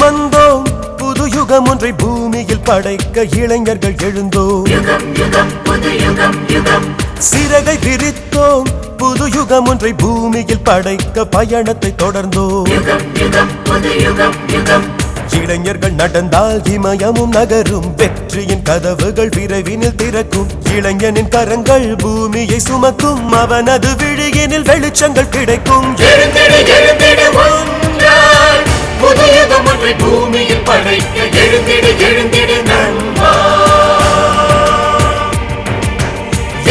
சுமந்தோம் புது யுகம் ஒன்றை பூமியில் படைக்க இளைஞர்கள் எழுந்தோம் சிறகை விரித்தோம் புது யுகம் ஒன்றை பூமியில் படைக்க பயணத்தை தொடர்ந்தோம் இளைஞர்கள் நடந்தால் இமயமும் நகரும் வெற்றியின் கதவுகள் விரைவினில் திறக்கும் இளைஞனின் கரங்கள் பூமியை சுமக்கும் அவனது விழியினில் வெளிச்சங்கள் கிடைக்கும் புது யுகம் ஒன்றை பூமியில் படைக்க எழுந்திடு எழுந்திடு நண்பா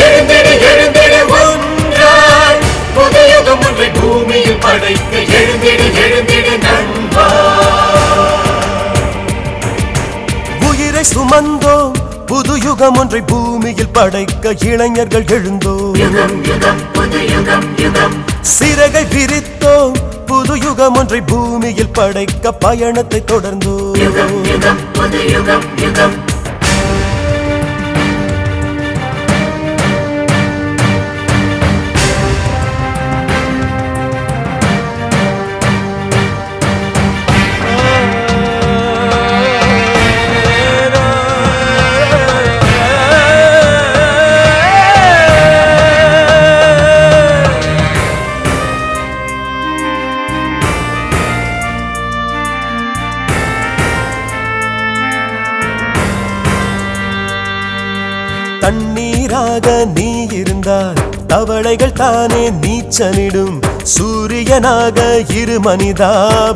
எழுந்திடு எழுந்திடு ஒன்றாய் புது யுகம் ஒன்றை பூமியில் படைக்க எழுந்திடு எழுந்திடு நண்பா உயிரை சுமந்தோம் புது யுகம் ஒன்றை பூமியில் படைக்க இளைஞர்கள் எழுந்தோம் சிறகை விரித்தோம் புது யுகம் ஒன்றை பூமியில் படைக்க பயணத்தை தொடர்ந்தோம் தண்ணீராக நீ இருந்தால் தவளைகள் தானே நீச்சலிடும் சூரியனாக இரு மனிதா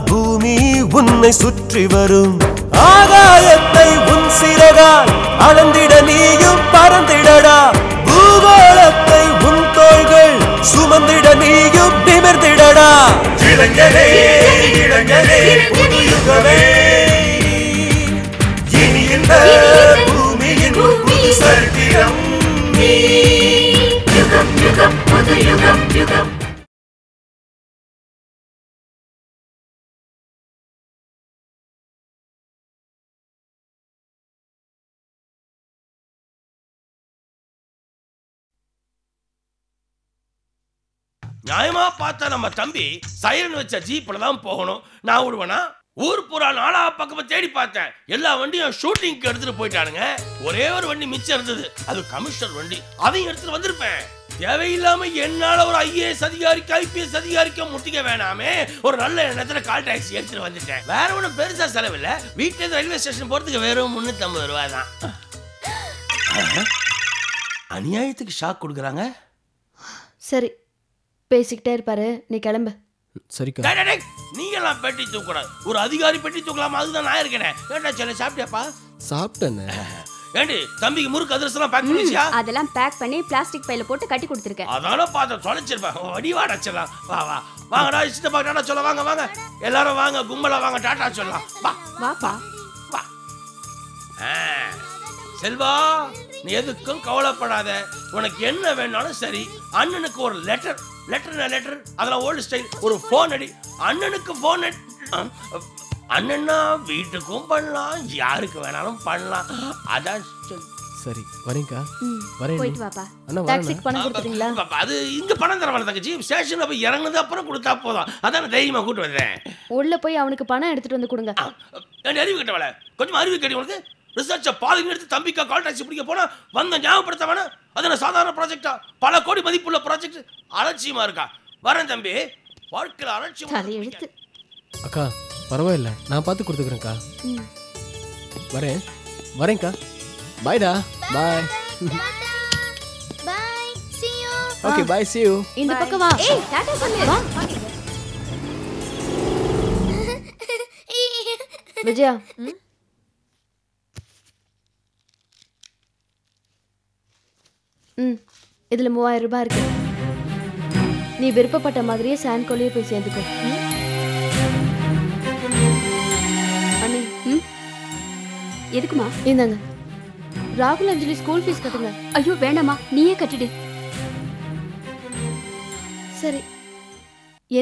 பூமி உன்னை சுற்றி வரும் ஆகாயத்தை உன் சிறகால் அளந்திட நீயும் பறந்திடடா பூகோளத்தை உன் தோள்கள் சுமந்திட நீயும் நிமிர்ந்திடடா இளைஞரே இளைஞரே புது யுகமே இனி இந்த பூமியின் புது சரித்திரம் யுகம் யுகம் புது யுகம் யுகம் நியாயமா பார்த்தா நம்ம தம்பி சைரன் வச்ச ஜீப்ல தான் போகணும். நான் விடுவேனா? ஊர் பூரா நாலா பக்கமா தேடி பார்த்தேன். எல்லா வண்டியும் ஷூட்டிங்க்கு எடுத்துட்டு போயிட்டானுங்க. ஒரே ஒரு வண்டி மிச்சம் இருந்தது, அது கமிஷனர் வண்டி. அதையும் எடுத்துட்டு வந்திருப்பேன். தேவையில்லாம என்னால ஒரு IAS அதிகாரிக்கு IPS அதிகாரிக்கு முட்டிக்க வேணாமே, ஒரு நல்ல எண்ணத்துல கால் டாக்ஸி எடுத்துட்டு வந்துட்டேன். வேற ஒன்றும் பெருசா செலவில்லை. வீட்டுல இருந்து ரயில்வே ஸ்டேஷன் போறதுக்கு வெறும் 350 ரூபாய் தான். அநியாயத்துக்கு ஷாக் கொடுக்குறாங்க. சரி, பேசிக்கிட்டே இருப்பாரு, நீ கிளம்பு. சரிக்கா. நீங்களாம் பெட்டி தூக்கூடாது, ஒரு அதிகாரி பெட்டி தூக்கலாமா? அதுதான் நான் இருக்கேன். ஏண்டா செல்ல சாப்பிட்டியாப்பா? சாப்பிட்டேன்னு. ஏண்டி தம்பிக்கு முறுக்கு அதிரசம்லாம் பேக் பண்ணிச்சியா? அதெல்லாம் பேக் பண்ணி பிளாஸ்டிக் பையில போட்டு கட்டி கொடுத்துருக்கேன். அதான பார்த்து தொலைச்சிருப்பேன். வடிவாடா செல்லாம். வா வா வாங்கடா, சித்தப்பா டாடா சொல்ல. வாங்க வாங்க எல்லாரும் வாங்க, கும்பலா வாங்க, டாடா சொல்லலாம். வா வாப்பா வா. செல்வா, நீ எதுக்கும் கவலைப்படாத. உனக்கு என்ன வேணாலும் சரி. அண்ணனுக்கு ஒரு லெட்டர் அதெல்லாம் ஓல்டு ஸ்டைல். ஒரு போன் அடி, அண்ணனுக்கு போன் அடி. அண்ணன்னா வீட்டுக்கும் பண்ணலாம், யாருக்கு வேணாலும் பண்ணலாம். அதான் சரி, வரேன்க்கா. போயிட்டு வாப்பா. டாக்ஸிக்கு பணம் கொடுத்துட்டீங்களா? அது இங்க பணம் தர வேணாம் தங்கச்சி, ஸ்டேஷன்ல போய் இறங்குனது அப்புறம் கொடுத்தா போதும். அதான் தைரியமா கூட்டு வந்தேன். உள்ள போய் அவனுக்கு பணம் எடுத்துட்டு வந்து கொடுங்க. அறிவு கட்டவள, கொஞ்சம் அறிவு கட்டி. உனக்கு ரிசர்ச்சை பாதி எடுத்து தம்பிக்கா கால் டாக்ஸி பிடிக்க போனா வந்த ஞாபகப்படுத்த வேணாம். அது என்ன சாதாரண ப்ராஜெக்டா? பல கோடி மதிப்புள்ள ப்ராஜெக்ட். அலட்சியமா இருக்கா? வரேன் தம்பி, வாழ்க்கையில் அலட்சியம். தலையெழுத்து. அக்கா பரவாயில்ல, நான் பார்த்து கொடுத்துக்கிறேன்க்கா. வரேன்க்கா. பாய்டா. Bye. Bye see you. Okay, bye, see you. இந்த பக்கம் வா. ஏய் டாடா சொல்லு. வா விஜயா, இதுல 3000 ரூபாய் இருக்கு. நீ விருப்பப்பட்ட மாதிரியே சான்கோலியே போய் சேர்ந்துக்கோ. அண்ணி, எதுக்குமா? இந்தாங்க. ராகுல் அஞ்சலி ஸ்கூல் ஃபீஸ் கட்டுங்க. ஐயோ வேணாமா, நீயே கட்டிடு. சரி,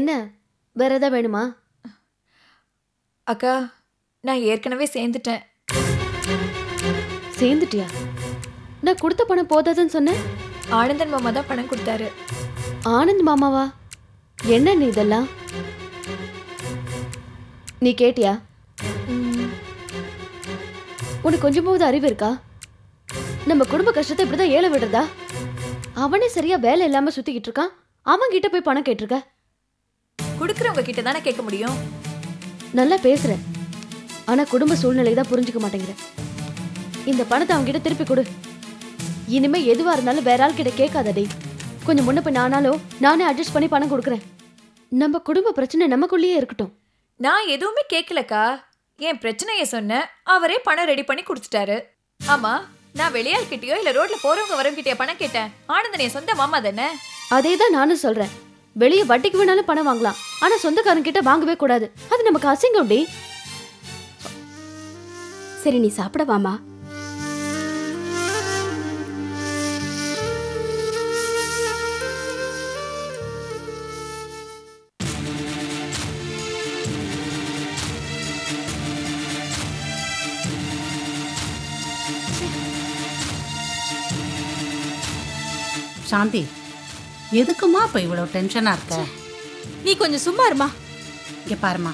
என்ன வேற ஏதாவது வேணுமா? அக்கா, நான் ஏற்கனவே சேர்ந்துட்டேன். சேர்ந்துட்டியா? நான் கொடுத்த பணம் போதாதுன்னு சொன்னேன். ஆனந்தன் மாமா தான் பணம் கொடுத்தாரு. ஆனந்த் மாமாவா? என்ன நீ இதெல்லாம்? நீ கேட்டியா? உனக்கு கொஞ்சமாவது அறிவு இருக்கா? நம்ம குடும்ப கஷ்டத்தை இப்படிதான் ஏல விடுறதா? அவனே சரியா வேலை இல்லாம சுத்திக்கிட்டு இருக்கான், அவன் கிட்ட போய் பணம் கேட்டிருக்க. குடுக்கறவங்க கிட்ட தானே கேட்க முடியும். நல்லா பேசுற, ஆனா குடும்ப சூழ்நிலை தான் புரிஞ்சுக்க மாட்டேங்கிற. இந்த பணத்தை அவங்க கிட்ட திருப்பி கொடு. இனிமே எதுவா இருந்தாலும் வேற ஆள் கிட்ட கேட்காதடி. கொஞ்சம் முன்ன போய் நானே அட்ஜஸ்ட் பண்ணி பணம் கொடுக்குறேன். நம்ம குடும்ப பிரச்சனை நமக்குள்ளேயே இருக்கட்டும். நான் எதுவுமே கேட்கலக்கா. என் பிரச்சனைய சொன்னேன், அவரே பணம் ரெடி பண்ணி கொடுத்துட்டாரு. ஆமா, நான் வெளியாள் கிட்டயோ இல்ல ரோட்ல போறவங்க வரவங்க கிட்டயோ பணம் கேட்டேன்? ஆனந்தன் என் சொந்த மாமா தானே. அதே தான் நானும் சொல்றேன். வெளியே வட்டிக்கு வேணாலும் பணம் வாங்கலாம், ஆனா சொந்தக்காரங்க கிட்ட வாங்கவே கூடாது. அது நமக்கு அசிங்கம் டி. சரி, நீ சாப்பிட வாமா. சாந்தி, எதுக்குமா இப்போ இவ்வளோ டென்ஷனாக இருக்க? நீ கொஞ்சம் சும்மா இருமா. இங்கே பாருமா,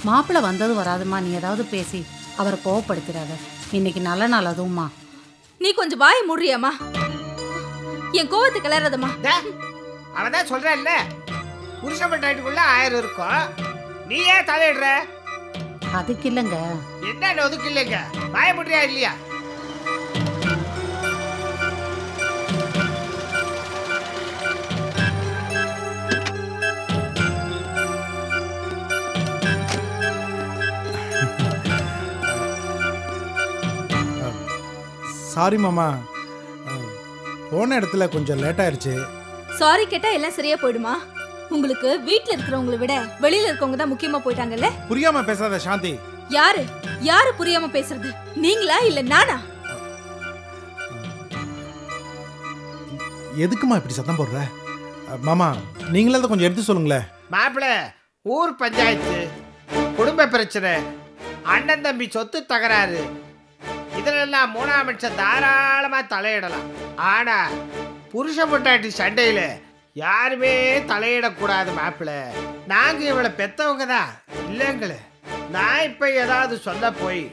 மாப்பிள்ளை வந்தது வராதுமா, நீ ஏதாவது பேசி அவரை கோவப்படுத்திடாத. இன்னைக்கு நல்ல நாள் அதுவும்மா. நீ கொஞ்சம் வாயை மூடுறியாமா? என் கோவத்தை கிளறாதம்மா. அவன் தான் சொல்றான்ல, புருஷன் பட்டாட்டுக்குள்ள 1000 இருக்கும், நீ ஏன் தலையிடுற? அதுக்கு இல்லைங்க. என்ன ஒதுக்கு இல்லைங்க, வாய முடியா இல்லையா? சாரி மாமா, போன இடத்துல கொஞ்சம் லேட் ஆயிடுச்சு. சாரி கேட்டா எல்லாம் சரியா போயிடுமா? உங்களுக்கு வீட்ல இருக்கிறவங்களை விட வெளியில இருக்கவங்க தான் முக்கியமா போயிட்டாங்கல்ல? புரியாம பேசாத சாந்தி. யாரு புரியாம பேசுறது, நீங்களா இல்ல நானா? எதுக்குமா இப்படி சத்தம் போடுற? மாமா, நீங்களே அதை கொஞ்சம் எடுத்து சொல்லுங்களேன். மாப்பிள்ள, ஊர் பஞ்சாயத்து, குடும்ப பிரச்சனை, அண்ணன் தம்பி சொத்து தகராறு, இதெல்லாம் 3ஆம் மனுஷன் தாராளமா தலையிடலாம். ஆனா புருஷ பொட்டாட்டி சண்டையில யாருமே தலையிடக்கூடாது மாப்பிள்ள. நாங்க இவளை பெத்தவங்க தான் இல்லைங்களே. நான் இப்ப ஏதாவது சொல்ல போய்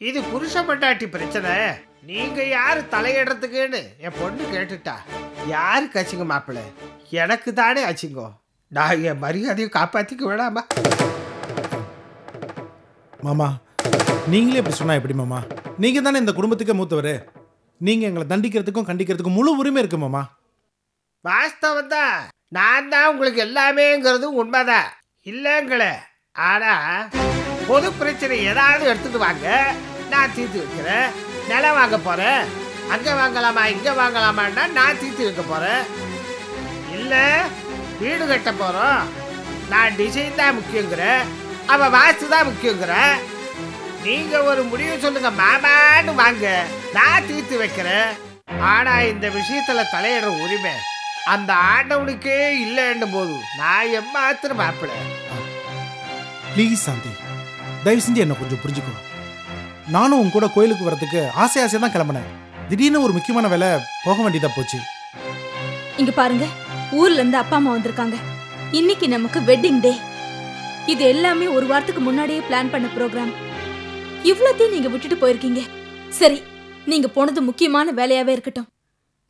இது புருஷ பொட்டாட்டி பிரச்சனை, நீங்க யாரு தலையிடுறதுக்குன்னு என் பொண்ணு கேட்டுட்டா யாருக்கு அச்சிங்க மாப்பிள்ள? எனக்கு தானே அச்சிங்கோ. நான் என் மரியாதையும் காப்பாத்திக்க வேணாமா? மாமா, நீங்களே இப்படி சொன்னா எப்படி மாமா? நீங்க தானே இந்த குடும்பத்துக்கே மூத்தவர். நீங்க எங்களை தண்டிக்கிறதுக்கும் கண்டிக்கிறதுக்கும் முழு உரிமை இருக்கு மாமா. வாஸ்தவம் தான், நான் தான் உங்களுக்கு எல்லாமேங்கிறது உண்மைதான் இல்லைங்களே. ஆனா பொது பிரச்சனை ஏதாவது எடுத்துட்டு வாங்க, நான் தீர்த்து வைக்கிறேன். நிலம் வாங்க போறேன், அங்க வாங்கலாமா இங்க வாங்கலாமான்னா நான் தீர்த்து வைக்க போறேன். இல்ல வீடு கட்ட போறோம், நான் டிசைன் தான் முக்கியங்கிறேன், அவ வாஸ்து தான் முக்கியங்கிறேன். நீங்க ஒரு முடிவு சொல்லுங்க மாமான்னு வாங்க, நான் தீர்த்து வைக்கிறேன். ஆனா இந்த விஷயத்துல தலையிடுற உரிமை அந்த ஆண்டவனுக்கே இல்லைன்னும் போது நான் எம்மாத்திரம் மாப்பிள்ள. ப்ளீஸ் சாந்தி, தயவு செஞ்சு என்ன கொஞ்சம் புரிஞ்சுக்கோ. நானும் உன் கூட கோயிலுக்கு வரதுக்கு ஆசையா தான் கிளம்பினேன். திடீர்னு ஒரு முக்கியமான வேலை போக வேண்டியதா போச்சு. இங்க பாருங்க, ஊர்ல இருந்து அப்பா அம்மா வந்திருக்காங்க. இன்னைக்கு நமக்கு வெட்டிங் டே. இது எல்லாமே ஒரு வாரத்துக்கு முன்னாடியே பிளான் பண்ண ப்ரோக்ராம். இவ்வளோத்தையும் நீங்க விட்டுட்டு போயிருக்கீங்க. சரி, நீங்க போனது முக்கியமான வேலையாவே இருக்கட்டும்,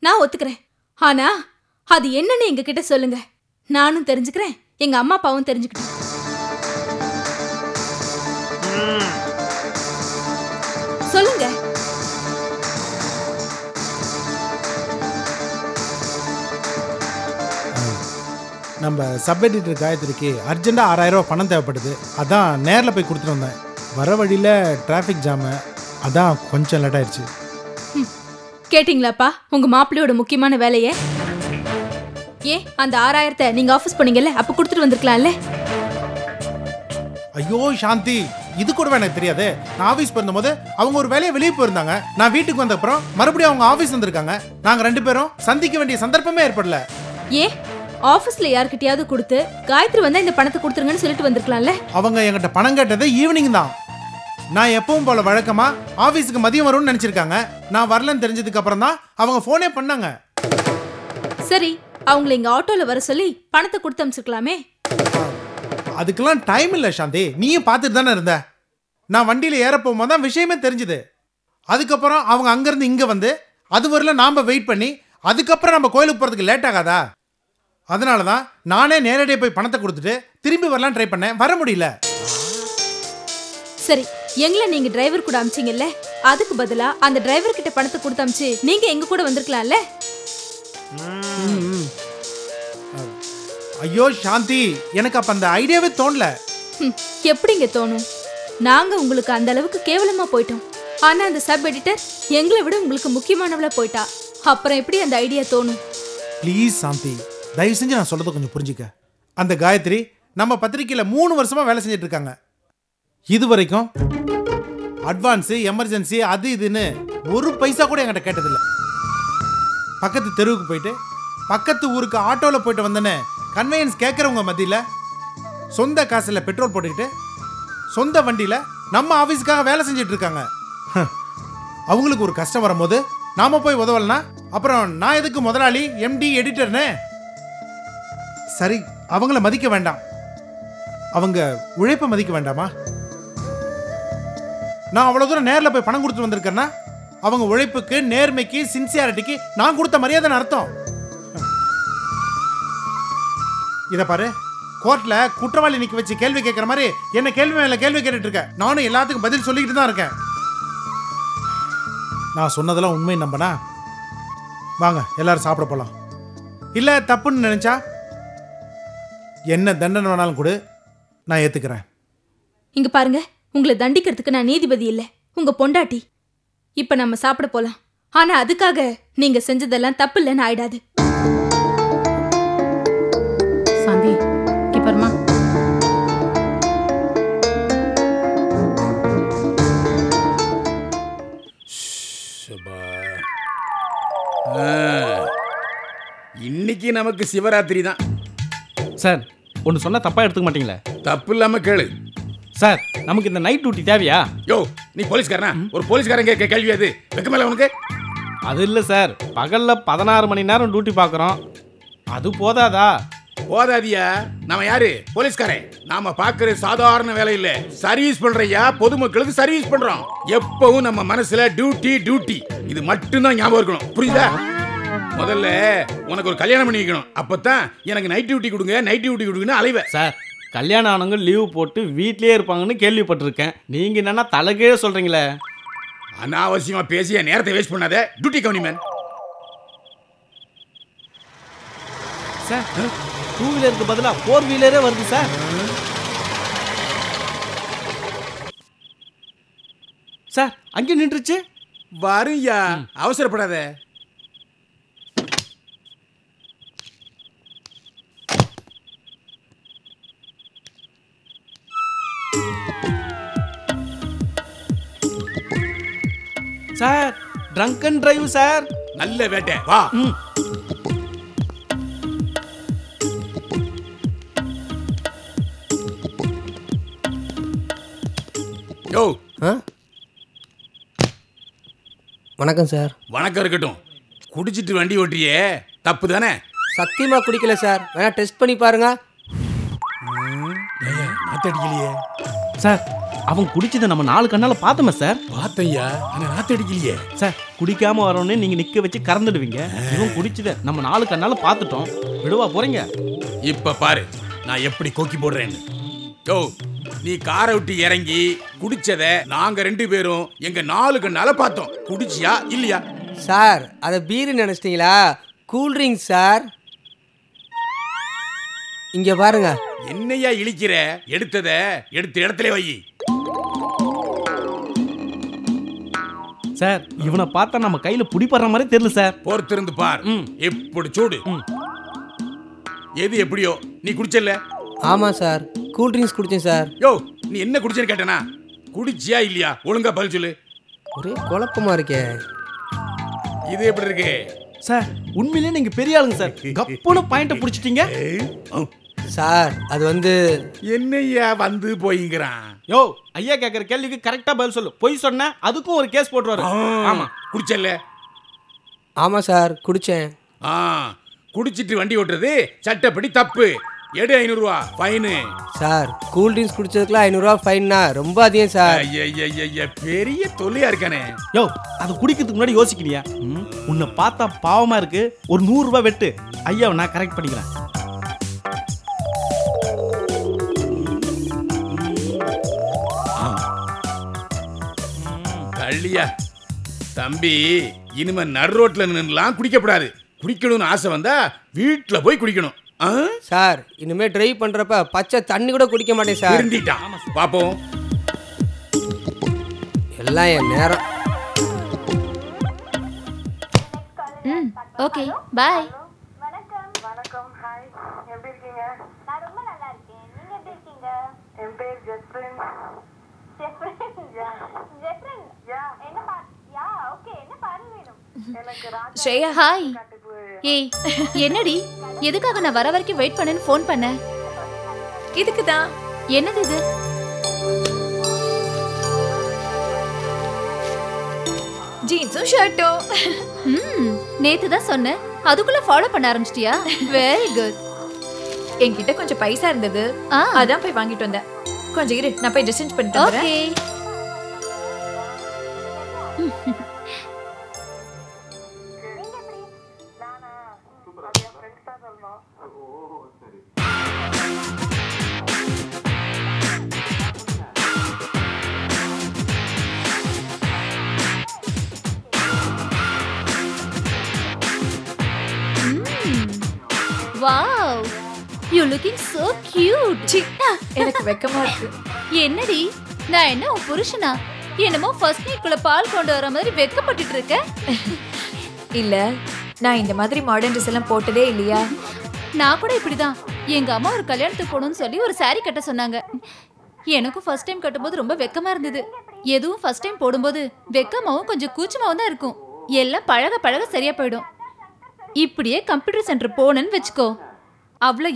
நான் ஒத்துக்கிறேன். ஆனா அது என்னன்னு எங்க கிட்ட சொல்லுங்க, நானும் தெரிஞ்சுக்கிறேன், எங்க அம்மா அப்பாவும் தெரிஞ்சுக்கிட்டோம். சொல்லுங்க. நம்ம சப் எடிட்டர் காயத்ரிக்கு அர்ஜென்ட்டாக 6000 ரூபா பணம் தேவைப்படுது. அதான் நேரில் போய் கொடுத்துட்டு வந்தேன். வர வழியில் டிராஃபிக் ஜாமு, அதான் கொஞ்சம் லேட் ஆயிடுச்சு. கேட்டிங்களாப்பா உங்க மாப்பிள்ளையோட முக்கியமான வேலையை? ஏன் அந்த 6000 நீங்க ஆஃபீஸ் போனீங்கல்ல, அப்ப கொடுத்துட்டு வந்திருக்கலாம்ல? ஐயோ சாந்தி, இது கூட எனக்கு தெரியாது. நான் ஆஃபீஸ் போயிருந்தபோது அவங்க ஒரு வேலையை வெளியே போயிருந்தாங்க. நான் வீட்டுக்கு வந்த அப்புறம் மறுபடியும் அவங்க ஆஃபீஸ் வந்திருக்காங்க. நாங்கள் 2 பேரும் சந்திக்க வேண்டிய சந்தர்ப்பமே ஏற்படல. ஏன் ஆஃபீஸ்ல யார்கிட்டயாவது கொடுத்து காயத்ரி வந்தா இந்த பணத்தை கொடுத்துருங்கன்னு சொல்லிட்டு வந்திருக்கலாம்ல? அவங்க என்கிட்ட பணம் கேட்டது ஈவினிங் தான். நான் எப்பவும் போல வழக்கமா ஆஃபீஸுக்கு மதியம் வரும்னு நினைச்சிருக்காங்க. நான் வரலன்னு தெரிஞ்சதுக்கு அப்புறம் தான் அவங்க போனே பண்ணாங்க. சரி, அவங்களை இங்க ஆட்டோல வர சொல்லி பணத்தை கொடுத்து அனுப்பிச்சிருக்கலாமே? அதுக்கெல்லாம் டைம் இல்லை சாந்தி, நீயும் பார்த்துட்டு தானே இருந்த. நான் வண்டியில ஏற போகும்போது தான் விஷயமே தெரிஞ்சுது. அதுக்கப்புறம் அவங்க அங்கேருந்து இங்கே வந்து அது வரல நாம் வெயிட் பண்ணி அதுக்கப்புறம் நம்ம கோயிலுக்கு போகிறதுக்கு லேட் ஆகாதா? அதனால தான் நானே நேரடியாக போய் பணத்தை கொடுத்துட்டு திரும்பி வரலாம் ட்ரை பண்ணேன், வர முடியல. சரி, எங்களை நீங்க டிரைவர் கூட அமிச்சிங்கல்ல, அதுக்கு பதிலா அந்த டிரைவர் கிட்ட பணத்தை கொடுத்து அமிச்சு நீங்க எங்க கூட வந்திருக்கலாம்ல. ஐயோ சாந்தி, எனக்கு அப்ப அந்த ஐடியாவே தோணல. எப்படிங்க தோணும்? நாங்க உங்களுக்கு அந்த அளவுக்கு கேவலமா போயிட்டோம். ஆனா அந்த சப் எடிட்டர் எங்களை விட உங்களுக்கு முக்கியமானவளா போயிட்டா. அப்புறம் எப்படி அந்த ஐடியா தோணும்? ப்ளீஸ் சாந்தி, தயவு செஞ்சு நான் சொல்றதை கொஞ்சம் புரிஞ்சுக்க. அந்த காயத்ரி நம்ம பத்திரிக்கையில் 3 வருஷமா வேலை செஞ்சுட்டு இருக்காங்க. இது வரைக்கும் அட்வான்ஸு, எமர்ஜென்சி, அது இதுன்னு ஒரு பைசா கூட என்கிட்ட கேட்டதில்லை. பக்கத்து தெருவுக்கு போயிட்டு பக்கத்து ஊருக்கு ஆட்டோவில் போயிட்டு வந்தேன்னு கன்வீனியன்ஸ் கேட்குறவங்க மத்தியில் சொந்த காசில் பெட்ரோல் போட்டுக்கிட்டு சொந்த வண்டியில் நம்ம ஆஃபீஸுக்காக வேலை செஞ்சுட்டு இருக்காங்க. அவங்களுக்கு ஒரு கஷ்டம் வரும்போது நாம போய் உதவலனா அப்புறம் நான் எதுக்கு முதலாளி, எம்டி, எடிட்டர்னு? சரி, அவங்கள மதிக்க வேண்டாம், அவங்க உழைப்பை மதிக்க வேண்டாமா? நான் அவ்வளோ தூரம் நேரில் போய் பணம் கொடுத்து வந்திருக்கேன்னா அவங்க உழைப்புக்கு, நேர்மைக்கு, சின்சியாரிட்டிக்கு நான் கொடுத்த மரியாதைன்னு அர்த்தம். இதை பாரு, கோர்ட்ல குற்றவாளி நிக்க வச்சு கேள்வி கேட்குற மாதிரி என்ன கேள்வி மேல கேள்வி கேட்டுட்டு இருக்க. நானும் எல்லாத்துக்கும் பதில் சொல்லிக்கிட்டு தான் இருக்கேன். நான் சொன்னதெல்லாம் உண்மை நம்பனா? வாங்க எல்லாரும் சாப்பிட போலாம். இல்ல தப்புன்னு நினைச்சா என்ன தண்டனை வேணாலும் கூட நான் ஏத்துக்கிறேன். இங்க பாருங்க, உங்களை தண்டிக்கிறதுக்கு நான் நீதிபதி இல்ல, உங்க பொண்டாட்டி. இப்ப நம்ம சாப்பிட போலாம். ஆனா அதுக்காக நீங்க செஞ்சதெல்லாம் தப்பு இல்லைன்னு ஆயிடாது. சாந்தி, கிப்பர்மா. இன்னைக்கு நமக்கு சிவராத்திரி தான் சார். ஒன்று சொன்னா தப்பா எடுத்துக்க மாட்டீங்களே? தப்பு இல்லாம கேளு சார். நமக்கு இந்த நைட் டியூட்டி தேவையா? யோ, நீ போலீஸ்காரனா? ஒரு போலீஸ்காரன் கேட்க கேள்வி அது வெக்கமேல உனக்கு? அது இல்லை சார், பகல்ல 16 மணி நேரம் டியூட்டி பார்க்குறோம், அது போதாதா? போதாதியா? நாம யாரு? போலீஸ்காரன். நாம பாக்குற சாதாரண வேலை இல்ல, சர்வீஸ் பண்றையா, பொதுமக்களுக்கு சர்வீஸ் பண்றோம். எப்பவும் நம்ம மனசுல டியூட்டி டியூட்டி, இது மட்டும்தான் ஞாபகம் இருக்கணும், புரியுதா? முதல்ல உனக்கு ஒரு கல்யாணம் பண்ணி வைக்கணும், அப்பதான் எனக்கு நைட் டியூட்டி கொடுங்க, நைட் டியூட்டி கொடுங்கன்னு அலைவ. சார், கல்யாணம் ஆனவங்க லீவு போட்டு வீட்லயே இருப்பாங்கன்னு கேள்விப்பட்டிருக்கேன். நீங்க என்னன்னா தலைகீழ சொல்றீங்களே? அனாவசியமா பேசி என் நேரத்தை வேஸ்ட் பண்ணாத. டியூட்டி கவனிமேன். சார், 2 வீலருக்கு பதிலா 4 வீலரே வருது சார். சார், அங்கே நின்றுச்சு. வருயா, அவசரப்படாத. Sir, trunk and drive sir. நல்ல வேட்டை, வா. யோ, வணக்கம் சார். வணக்கம் இருக்கட்டும். குடிச்சிட்டு வண்டி ஓட்டியே, தப்பு தானே? சத்தியமா குடிக்கல சார், வேணா டெஸ்ட் பண்ணி பாருங்க. நாத்தடிக்கலையே சார். அவன் குடிச்சதை நம்ம 4 கண்ணால பார்த்தோமே சார். பார்த்தையா, ஆனா நாத்தடிக்கலையே சார். குடிக்காம வரணும்னு நீங்க நிக்க வச்சு கறந்துடுவீங்க. இவன் குடிச்சதை நம்ம 4 கண்ணால பார்த்துட்டோம். விடுவா போறீங்க? இப்ப பாரு நான் எப்படி கோக்கி போடுறேன்னு. யோ, நீ காரை விட்டு இறங்கி குடிச்சத நாங்க 2 பேரும் எங்க 4 கண்ணால பார்த்தோம். குடிச்சியா இல்லையா? சார், அதை பீரு நினைச்சிட்டீங்களா? Cool drinks sir. இங்க பாருங்க. என்னையா இழிக்கிற? எடுத்த இடத்துல வை. சார், இவனை பார்த்தா நம்ம கையில புடிப்படுற மாதிரி தெரியல சார். பொறுத்திருந்து பார். எப்படி சூடு. எது எப்படியோ, நீ குடிச்சல? ஆமா சார், கூல் ட்ரிங்க்ஸ் குடிச்சேன் சார். யோ, நீ என்ன குடிச்சேன்னு கேட்டனா? குடிச்சியா இல்லையா? ஒழுங்கா பதில் சொல்லு. ஒரே குழப்பமா இருக்கே. இது எப்படி இருக்கு? சார், உண்மையிலேயே நீங்க பெரிய ஆளுங்க சார். கப்புன்னு பாயிண்ட புடிச்சிட்டீங்க சார். அது வந்து என்னையா வந்து போயிங்கறான். யோ, ஐயா கேக்குற கேள்விக்கு கரெக்டா பதில் சொல்லு. பொய் சொன்னா அதுக்கும் ஒரு கேஸ் போட்டுவாரு. ஆமா, குடிச்சல? ஆமா சார், குடிச்சேன். குடிச்சிட்டு வண்டி ஓட்டுறது சட்டப்படி தப்பு. எடு 500 ரூபா ஃபைனு. சார் கூல் ட்ரிங்க்ஸ் குடிச்சதுக்குலாம் 500 ரூபா ஃபைன்னா ரொம்ப அதிகம் சார். ஐயா பெரிய தொல்லையா இருக்கானே. யோ அது குடிக்கிறதுக்கு முன்னாடி யோசிக்கலையா? உன்னை பார்த்தா பாவமா இருக்கு, ஒரு 100 ரூபாய் வெட்டு. ஐயாவை நான் கரெக்ட் பண்ணிக்கிறேன். கள்ளியா தம்பி, இனிமே நடு ரோட்ல நின்னுலாம் குடிக்கப்படாது. குடிக்கணும்னு ஆசை வந்தா வீட்டுல போய் குடிக்கணும். சார் இனிமே டிரைவ் பண்றப்ப பச்சை தண்ணி கூட குடிக்க மாட்டேன் சார். திருந்திட்டான் பாப்போம். எல்லாம் என் நேரம். Okay bye. வணக்கம். வணக்கம். ஹாய். எப்படி இருக்கீங்க? நான் ரொம்ப நல்லா இருக்கேன். நீங்க எப்படி இருக்கீங்க? என் பேர் ஜெஃப்ரின். ஜெஃப்ரின். ஜெஃப்ரின். என்ன யா ஓகே. என்ன பாரு வேணும்? எனக்கு ராஜா. ஸ்ரேயா ஹாய். ஏய் என்னடி, எதுக்காக நான் வர வரைக்கும் வெயிட் பண்ணேன்னு ஃபோன் பண்ண? இதுக்கு தான். என்னது இது? ஜீன்ஸும் ஷர்ட்டும். நேத்து தான் சொன்னேன், அதுக்குள்ள ஃபாலோ பண்ண ஆரம்பிச்சிட்டியா? Very good. என்கிட்ட கொஞ்சம் பைசா இருந்தது, அதான் போய் வாங்கிட்டு வந்தேன். கொஞ்சம் இரு, நான் போய் ட்ரெஸ் சேஞ்ச் பண்ணிட்டு வரேன். Okay. Wow, you looking so cute. எனக்கு வெக்கமா இருக்கு. என்னடி, நான் என்ன உன் புருஷனா? என்னமோ ஃபர்ஸ்ட் நைட்குள்ள பால் கொண்டு வர மாதிரி வெக்கப்பட்டுட்டு இருக்க. இல்ல, நான் இந்த மாதிரி மாடர்ன் ட்ரெஸ் எல்லாம் போட்டதே இல்லையா. நான் கூட இப்படிதான். எங்க அம்மா ஒரு கல்யாணத்துக்கு போகணும்னு சொல்லி ஒரு saree கட்ட சொன்னாங்க. எனக்கும் ஃபர்ஸ்ட் டைம் கட்டும்போது ரொம்ப வெக்கமா இருந்தது. எதுவும் ஃபர்ஸ்ட் டைம் போடும்போது வெக்கமாவும் கொஞ்சம் கூச்சமாவும் தான் இருக்கும். எல்லாம் பழக பழக சரியா போயிடும். இப்படியே கம்ப்யூட்டர் சென்டர் போனேன்னு வச்சுக்கோ, அவ்வளோ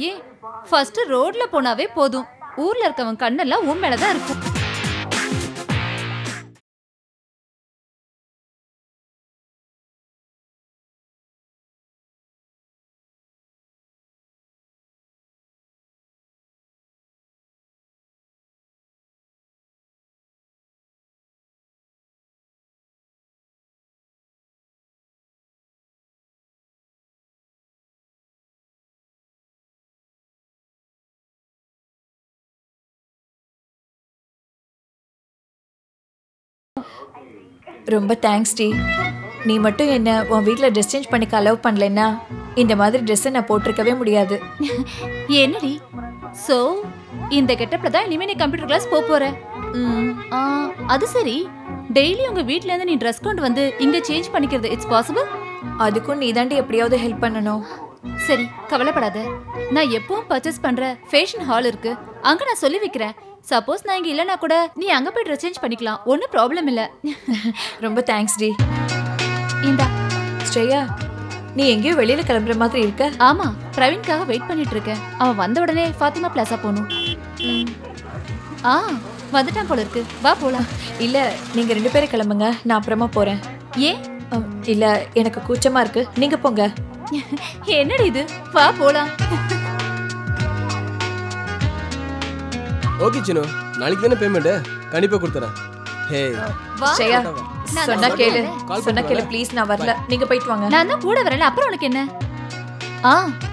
ஃபர்ஸ்ட் ரோட்ல போனாவே போதும், ஊர்ல இருக்கவன் கண்ணெல்லாம் உன் மேலதான் இருக்கும். ரொம்ப தேங்க்ஸ் டி. நீ மட்டும் என்ன உன் வீட்டில் ட்ரெஸ் சேஞ்ச் பண்ணிக்க அலோவ் பண்ணலன்னா இந்த மாதிரி ட்ரெஸ்ஸை நான் போட்டிருக்கவே முடியாது. என்னடி, சோ இந்த கெட்டப்ல தான் இனிமே நீ கம்ப்யூட்டர் கிளாஸ் போற? அது சரி, டெய்லி உங்க வீட்ல இருந்து நீ ட்ரெஸ் கொண்டு வந்து இங்க சேஞ்ச் பண்ணிக்கிறது இட்ஸ் பாசிபிள்? அதுக்கும் நீ தாண்டி எப்படியாவது ஹெல்ப் பண்ணணும். சரி கவலைப்படாத, நான் எப்பவும் பர்ச்சேஸ் பண்ற ஃபேஷன் ஹால் இருக்கு, அங்க நான் சொல்லி வைக்கிறேன். சப்போஸ் நான் இங்க இல்லனா கூட நீ அங்க போய் ட்ரெஸ் சேஞ்ச் பண்ணிக்கலாம், ஒன்னும் ப்ராப்ளம் இல்ல. ரொம்ப தேங்க்ஸ் டி. இந்தா. ஸ்ரேயா, நீ எங்கேயோ வெளியில கிளம்புற மாதிரி இருக்க. ஆமா, பிரவீன்காக வெயிட் பண்ணிட்டு இருக்கேன். அவன் வந்த உடனே ஃபாத்திமா பிளாசா போகணும். வந்துட்டான் போல இருக்கு, வா போலாம். இல்ல, நீங்க 2 பேரும் கிளம்புங்க, நான் அப்புறமா போறேன். ஏன்? இல்ல, எனக்கு கூச்சமா இருக்கு, நீங்க போங்க. என்னடி இது, வா போலாம். ஓகே சினு, நாளைக்கு தானே பேமெண்ட், கண்டிப்பா கொடுத்துறேன். ஹே ஸ்ரேயா, சொன்னா கேளு, சொன்னா கேளு ப்ளீஸ். நான் வரல, நீங்க போயிட்டு வாங்க. நான் தான் கூட வரல, அப்புறம் உனக்கு என்ன?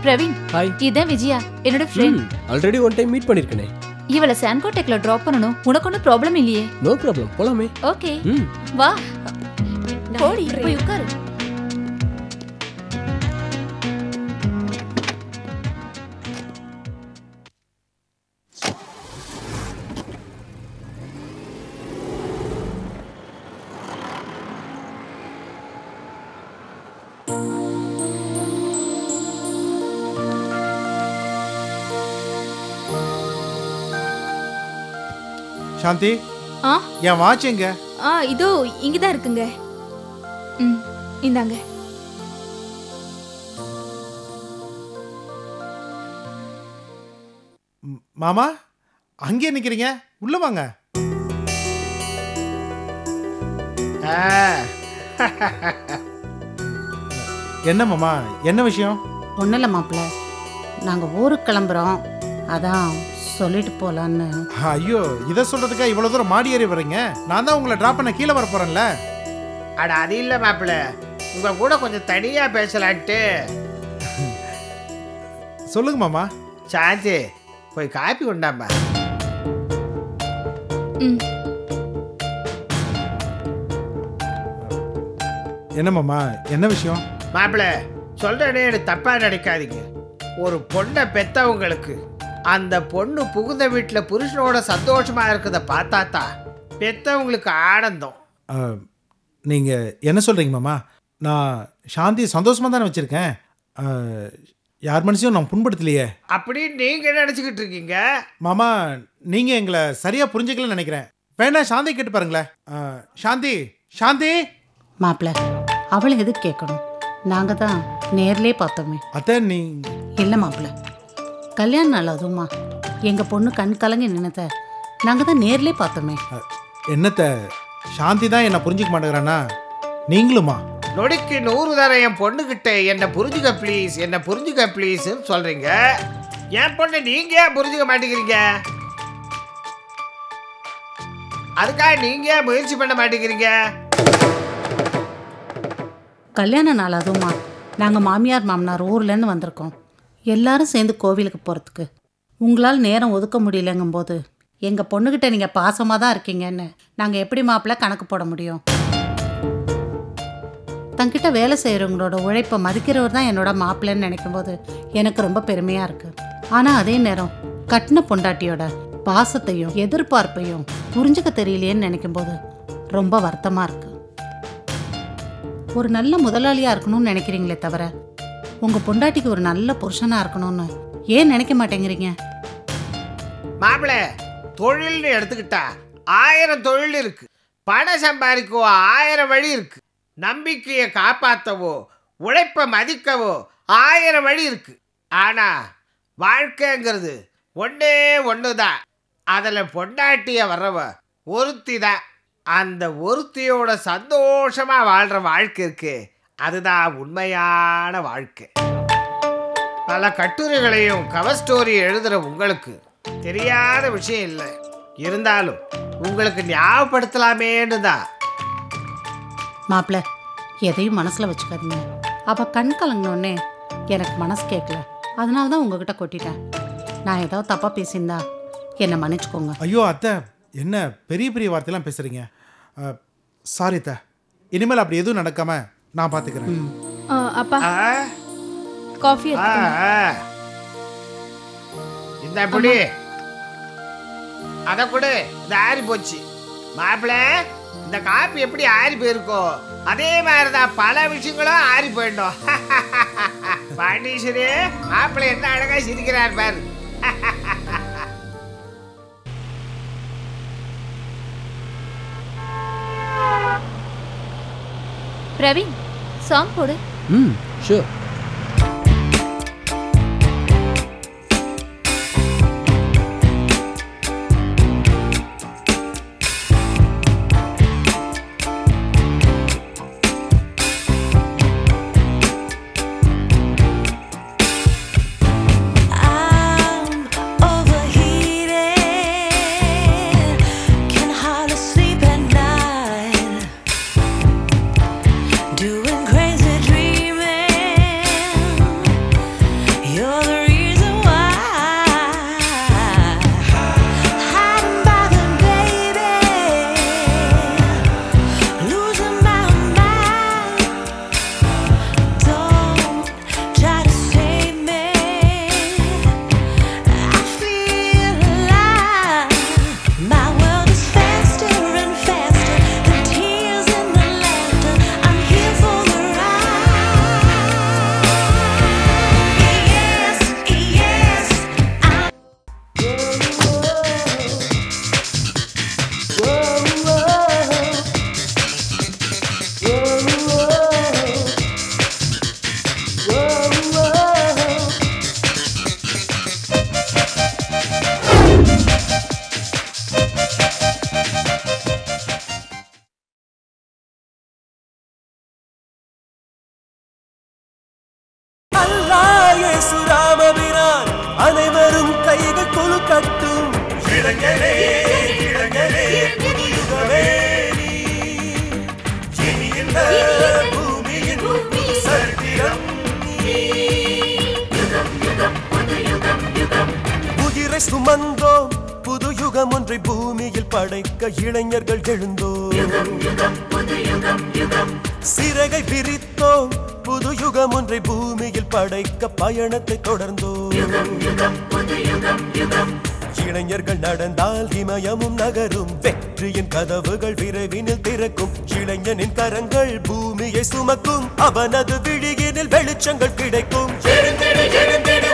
பிரவீன், ஹாய். இதான் விஜயா, என்னோட friend. Already one time meet பண்ணிருக்கனே. இவள சான்கோடெக்ல டிராப் பண்ணனும், உனக்கு ஒன்னும் ப்ராப்ளம் இல்லையே? நோ ப்ராப்ளம், போலாமே. ஓகே வா, போடி போய் உட்காரு. சாந்தி, என் வாட்ச் எங்க? இதோ இங்கதான் இருக்குங்க. இந்தாங்க. மாமா, அங்கே நிக்கிறீங்க, உள்ள வாங்க. என்ன மாமா, என்ன விஷயம்? ஒன்றும் இல்லை மாப்பிள்ள, நாங்கள் ஊருக்கு கிளம்புறோம், அதான் சொல்லிட்டு போலான்னு. ஐயோ, இதை சொல்றதுக்கா இவ்வளவு தூரம் மாடி ஏறி வரீங்க? நான் தான் உங்களை டிராப் பண்ண கீழே வர போறேன்ல. அட அது இல்லை மாப்பிள்ள, உங்க கூட கொஞ்சம் தனியா பேசலான்ட்டு. சொல்லுங்க மாமா. சாந்தி போய் காப்பி கொண்டாம்பா. என்ன மாமா, என்ன விஷயம்? மாப்பிள்ள சொல்றேனே, தப்பா நினைக்காதீங்க. ஒரு பொண்ணை பெத்தவங்களுக்கு அந்த பொண்ணு புகுந்த வீட்டில் புருஷனோட சந்தோஷமா இருக்கிறத பார்த்தாத்தா பெத்தவங்களுக்கு ஆனந்தம். நீங்க என்ன சொல்றீங்க மாமா? நான் சாந்தி சந்தோஷமா தானே வச்சிருக்கேன். யார் மனசையும் நான் புண்படுத்தலையே. அப்படின்னு நீங்க நினைச்சுக்கிட்டு இருக்கீங்க மாமா. நீங்க எங்களை சரியா புரிஞ்சுக்கலன்னு நினைக்கிறேன். வேணா சாந்தி கேட்டு பாருங்களேன். சாந்தி, சாந்தி. மாப்பிள்ள, அவளை எதுக்கு கேட்கணும்? நாங்க தான் நேர்லயே பார்த்தோமே. அத்தை நீ இல்லை மாப்பிள்ள, கல்யாண நாள் அதுவுமா எங்க பொண்ணு கண் கலங்கி நின்னத நாங்க தான் நேர்லயே பார்த்தோமே. என்னத்த சாந்தி தான் என்ன புரிஞ்சுக்க மாட்டேங்கிறானா? நீங்களுமா? நொடிக்கு 100 தரம் என் பொண்ணுகிட்ட என்ன புரிஞ்சுக்க ப்ளீஸ், என்ன புரிஞ்சுக்க ப்ளீஸ் சொல்றீங்க. என் பொண்ணு நீங்க ஏன் புரிஞ்சுக்க மாட்டேங்கிறீங்க? அதுக்காக நீங்க ஏன் முயற்சி பண்ண மாட்டேங்கிறீங்க? கல்யாண நாள் அதுவுமா நாங்க மாமியார் மாமனார் ஊர்லேருந்து வந்திருக்கோம். எல்லாரும் சேர்ந்து கோவிலுக்கு போகிறதுக்கு உங்களால் நேரம் ஒதுக்க முடியலங்கும் போது எங்கள் பொண்ணுக்கிட்ட நீங்கள் பாசமாக தான் இருக்கீங்கன்னு நாங்கள் எப்படி மாப்பிள்ளை கணக்கு போட முடியும்? தங்கிட்ட வேலை செய்கிறவங்களோட உழைப்பை மதிக்கிறவர் தான் என்னோட மாப்பிள்ளைன்னு நினைக்கும் போது எனக்கு ரொம்ப பெருமையாக இருக்குது. ஆனால் அதே நேரம் கட்டின பொண்டாட்டியோட பாசத்தையும் எதிர்பார்ப்பையும் புரிஞ்சுக்க தெரியலையேன்னு நினைக்கும் போது ரொம்ப வருத்தமாக இருக்குது. ஒரு நல்ல முதலாளியாக இருக்கணும்னு நினைக்கிறீங்களே தவிர உங்கள் பொண்டாட்டிக்கு ஒரு நல்ல புருஷனாக இருக்கணும்னு ஏன் நினைக்க மாட்டேங்கிறீங்க? மாப்பிள்ள, தொழில்னு எடுத்துக்கிட்டா 1000 தொழில் இருக்கு. பணம் சம்பாதிக்கவோ 1000 வழி இருக்கு. நம்பிக்கையை காப்பாற்றவோ உழைப்பை மதிக்கவோ 1000 வழி இருக்கு. ஆனா வாழ்க்கைங்கிறது ஒன்னே ஒன்று தான். அதில் பொண்டாட்டிய வர்றவ ஒருத்தி தான். அந்த ஒருத்தியோட சந்தோஷமா வாழ்ற வாழ்க்கை இருக்கு, அதுதான் உண்மையான வாழ்க்கை. பல கட்டுரைகளையும் கவர் ஸ்டோரி எழுதுற உங்களுக்கு தெரியாத விஷயம் இல்லை. இருந்தாலும் உங்களுக்கு ஞாபகப்படுத்தலாமேன்னு தான். மாப்பிள்ள, எதையும் மனசில் வச்சுக்காதீங்க. அவள் கண் கலங்கினோடனே எனக்கு மனசு கேட்கல, அதனால தான் உங்ககிட்ட கொட்டிட்டேன். நான் ஏதாவது தப்பாக பேசியிருந்தா என்னை மன்னிச்சுக்கோங்க. ஐயோ அத்தை, என்ன பெரிய பெரிய வார்த்தையெல்லாம் பேசுறீங்க. சாரி அத்தை, இனிமேல் அப்படி எதுவும் நடக்காம நான் பார்த்துக்கிறேன். அப்பா காஃபி இந்த அப்படி அத கூட இந்த ஆறி போச்சு. மாப்பிள்ள, இந்த காப்பி எப்படி ஆறி போயிருக்கோ அதே மாதிரிதான் பல விஷயங்களும் ஆறி போயிட்டோம். பாண்டீஸ்வரி, மாப்பிள்ள என்ன அழகா சிரிக்கிறார் பாரு. பிரவீன், சாங் போடு. ஷூர். Doing crazy dreaming. சுமந்தோம் புது யுகம் ஒன்றை பூமியில் படைக்க இளைஞர்கள் எழுந்தோம் சிறகை விரித்தோம் புது யுகம் ஒன்றை பூமியில் படைக்க பயணத்தை தொடர்ந்தோம் இளைஞர்கள் நடந்தால் இமயமும் நகரும் வெற்றியின் கதவுகள் விரைவினில் திறக்கும் இளைஞனின் கரங்கள் பூமியை சுமக்கும் அவனது விழியினில் வெளிச்சங்கள் கிடைக்கும் எழுந்திடு எழுந்திடு